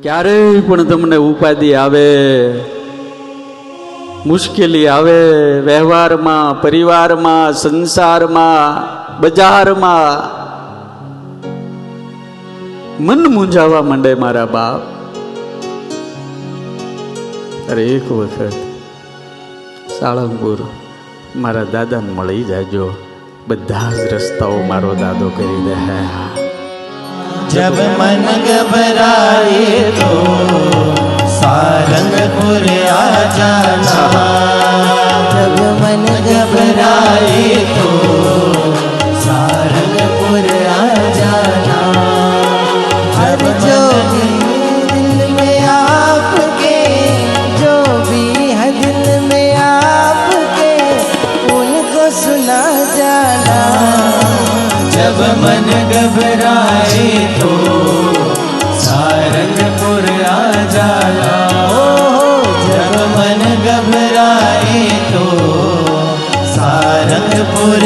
ક્યારેય પણ તમને ઉપાધિ આવે, મુશ્કેલી આવે, વ્યવહારમાં, પરિવારમાં, સંસારમાં, બજારમાં, મન મૂંઝાવા માંડે મારા બાપ. અરે એક વખત સાળંગપુર મારા દાદાને મળી જાજો, બધા જ રસ્તાઓ મારો દાદો કરી દે. जब मन घबराए तो सारंगपुर आ जाना, जब मन घबराए तो सारंगपुर आ जाना. हर जो भी दिल में आपके, जो भी है दिल में आपके, उनको सुना जाना. जब मन घबराए तो सारंगपुर आ जाना. जब मन घबराए तो सारंगपुर